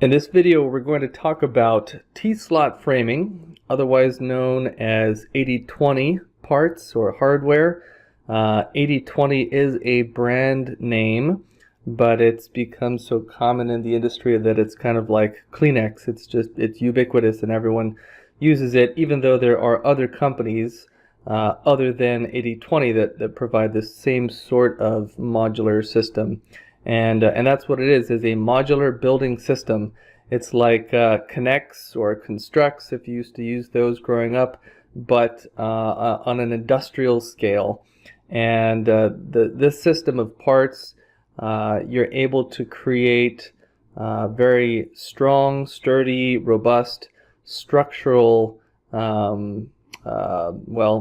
In this video, we're going to talk about T-slot framing, otherwise known as 80/20 parts or hardware. 80/20 is a brand name, but it's become so common in the industry that it's kind of like Kleenex. It's ubiquitous and everyone uses it, even though there are other companies other than 80/20 that provide the same sort of modular system. And that's what it is a modular building system. It's like Connects or Constructs, if you used to use those growing up, but on an industrial scale. And this system of parts, you're able to create very strong, sturdy, robust, structural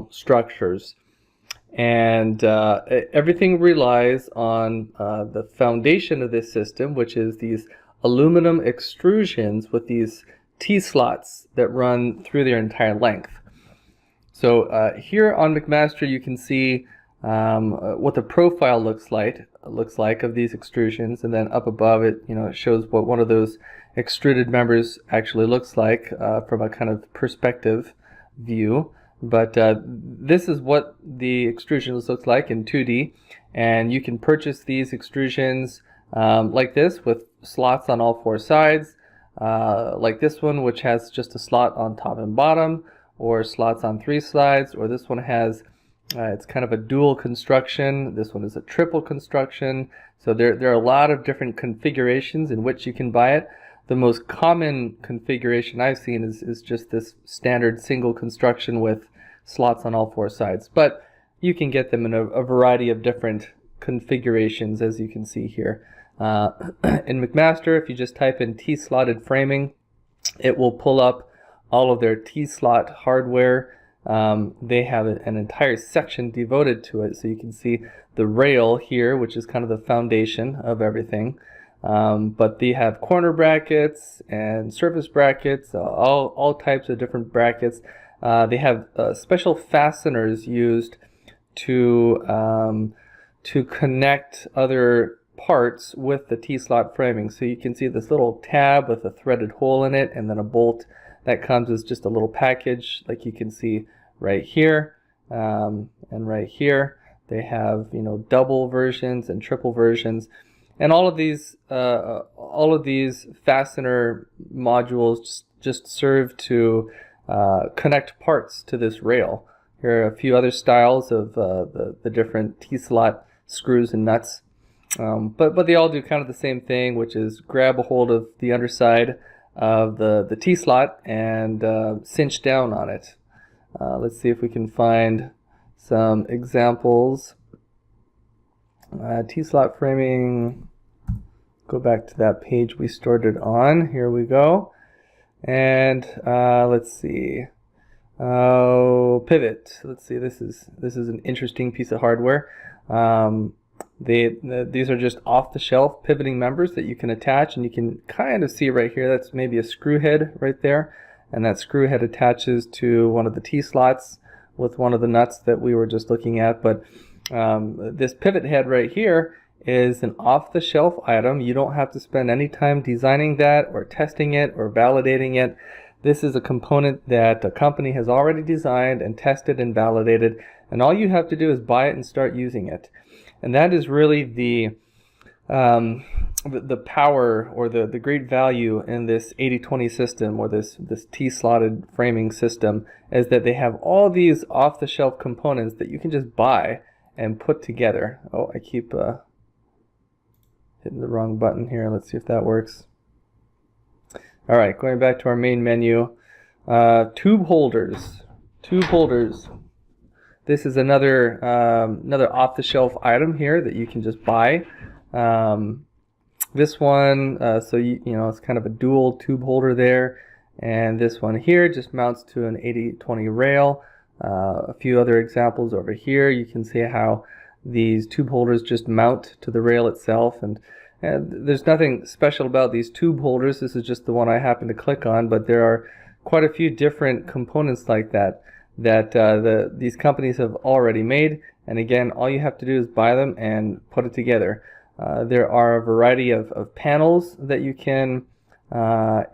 structures. And everything relies on the foundation of this system, which is these aluminum extrusions with these T-slots that run through their entire length. So here on McMaster you can see what the profile looks like of these extrusions, and then up above it, it shows what one of those extruded members actually looks like from a kind of perspective view. But this is what the extrusions looks like in 2D, and you can purchase these extrusions like this with slots on all four sides, like this one, which has just a slot on top and bottom, or slots on three sides, or this one has it's kind of a dual construction. This one is a triple construction. So there are a lot of different configurations in which you can buy it. The most common configuration I've seen is just this standard single construction with slots on all four sides. But you can get them in a variety of different configurations, as you can see here. In McMaster, if you just type in T-slotted framing, it will pull up all of their T-slot hardware. They have an entire section devoted to it. So you can see the rail here, which is kind of the foundation of everything. But they have corner brackets and surface brackets, all types of different brackets. They have special fasteners used to connect other parts with the T-slot framing. So you can see this little tab with a threaded hole in it, and then a bolt that comes as just a little package, like you can see right here and right here. They have double versions and triple versions. And all of these fastener modules just serve to connect parts to this rail. Here are a few other styles of the different T-slot screws and nuts, but they all do kind of the same thing, which is grab a hold of the underside of the T-slot and cinch down on it. Let's see if we can find some examples. T-slot framing. Go back to that page we started on. Here we go. And let's see. Pivot. Let's see. This is an interesting piece of hardware. These are just off-the-shelf pivoting members that you can attach, and you can kind of see right here. That's maybe a screw head right there, and that screw head attaches to one of the T-slots with one of the nuts that we were just looking at. But this pivot head right here is an off-the-shelf item. You don't have to spend any time designing that or testing it or validating it. This is a component that a company has already designed and tested and validated, and all you have to do is buy it and start using it. And that is really the power or the great value in this 80/20 system, or this T-slotted framing system, is that they have all these off-the-shelf components that you can just buy and put together. Oh, I keep hitting the wrong button here. Let's see if that works. All right, going back to our main menu. Tube holders. Tube holders. This is another off-the-shelf item here that you can just buy. This one, so it's kind of a dual tube holder there, and this one here just mounts to an 80/20 rail. A few other examples over here. You can see how these tube holders just mount to the rail itself, and there's nothing special about these tube holders. This is just the one I happen to click on, but there are quite a few different components like that these companies have already made, and again, all you have to do is buy them and put it together. There are a variety of panels that you can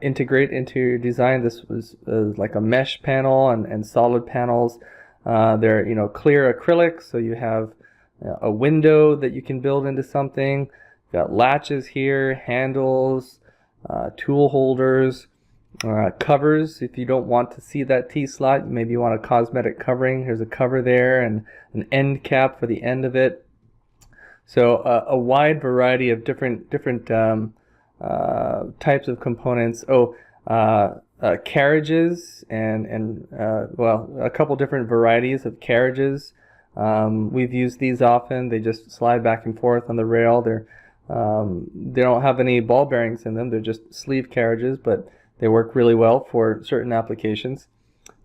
integrate into your design. This was like a mesh panel and solid panels. They're clear acrylic, so you have a window that you can build into something. You've got latches here, handles, tool holders, covers. If you don't want to see that T-slot, maybe you want a cosmetic covering. Here's a cover there and an end cap for the end of it. So a wide variety of different types of components. Carriages and well, a couple different varieties of carriages. We've used these often. They just slide back and forth on the rail. They don't have any ball bearings in them. They're just sleeve carriages, but they work really well for certain applications.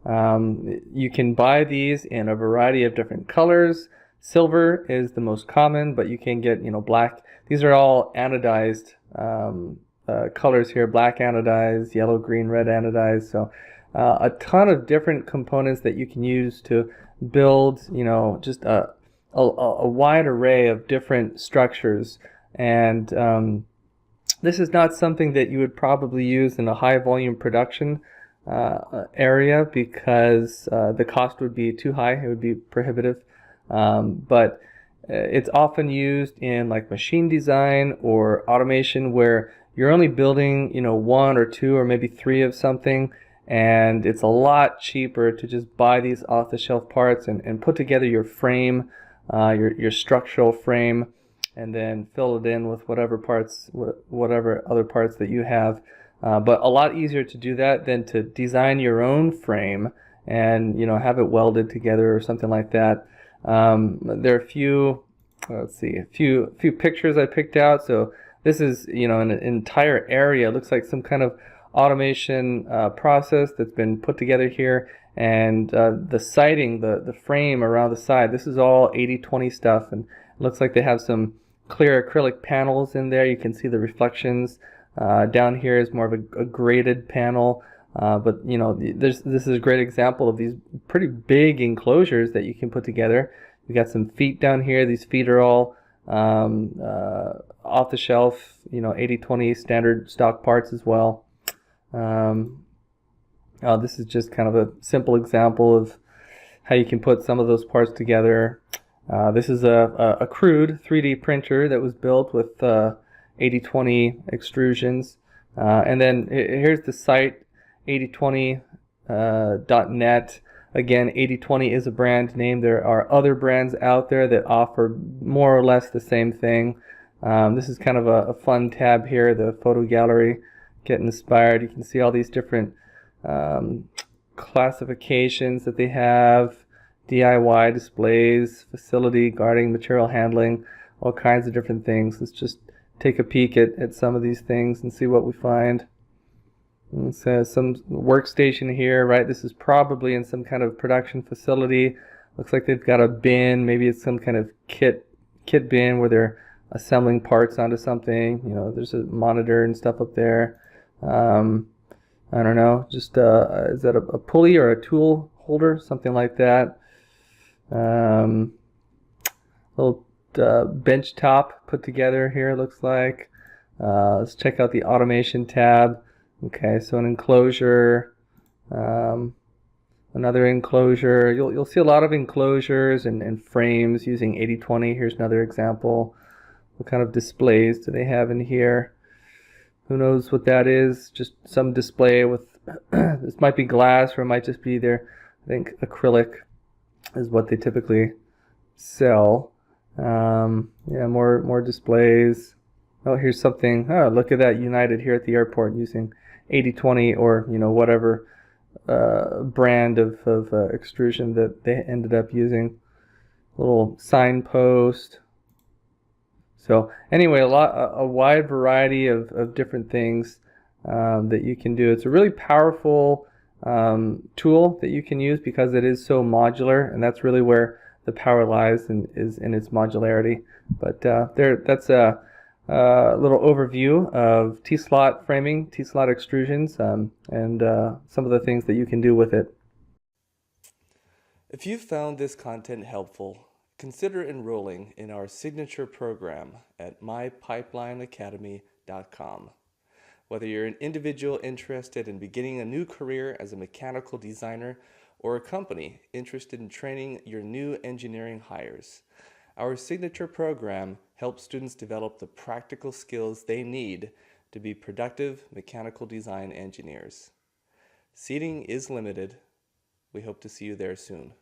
You can buy these in a variety of different colors. Silver is the most common, but you can get black. These are all anodized colors here: black anodized, yellow, green, red anodized. So a ton of different components that you can use to build just a wide array of different structures. And this is not something that you would probably use in a high volume production area, because the cost would be too high. It would be prohibitive. But it's often used in like machine design or automation, where you're only building one or two or maybe three of something, and it's a lot cheaper to just buy these off-the-shelf parts and put together your frame, your structural frame, and then fill it in with whatever other parts that you have. But a lot easier to do that than to design your own frame and have it welded together or something like that. There are a few pictures I picked out. So this is an entire area. It looks like some kind of automation process that's been put together here. And the siding, the frame around the side, this is all 80/20 stuff, and it looks like they have some clear acrylic panels in there. You can see the reflections. Down here is more of a graded panel. But this is a great example of these pretty big enclosures that you can put together. We got some feet down here. These feet are all off the shelf, 80/20 standard stock parts as well. This is just kind of a simple example of how you can put some of those parts together. This is a crude 3D printer that was built with 80/20 extrusions. And then here's the site, 8020.net. Again, 80/20 is a brand name. There are other brands out there that offer more or less the same thing. This is kind of a fun tab here, the photo gallery. Get inspired. You can see all these different classifications that they have: DIY displays, facility, guarding, material handling, all kinds of different things. Let's just take a peek at some of these things and see what we find. It says some workstation here, right? This is probably in some kind of production facility. Looks like they've got a bin. Maybe it's some kind of kit bin where they're assembling parts onto something. There's a monitor and stuff up there. I don't know. Just is that a pulley or a tool holder? Something like that. Little bench top put together here, looks like. Let's check out the automation tab. Okay, so an enclosure, another enclosure. You'll see a lot of enclosures and frames using 80/20. Here's another example. What kind of displays do they have in here? Who knows what that is? Just some display with this might be glass, or it might just be their, I think, acrylic is what they typically sell. Yeah, more displays. Oh, here's something. Oh, look at that, United here at the airport using 80/20 or whatever brand of extrusion that they ended up using. Little signpost. So anyway, a wide variety of different things that you can do. It's a really powerful tool that you can use because it is so modular, and that's really where the power lies, is in its modularity. But that's a little overview of T-slot framing, T-slot extrusions, and some of the things that you can do with it. If you found this content helpful, consider enrolling in our signature program at mypipelineacademy.com. Whether you're an individual interested in beginning a new career as a mechanical designer or a company interested in training your new engineering hires, our signature program helps students develop the practical skills they need to be productive mechanical design engineers. Seating is limited. We hope to see you there soon.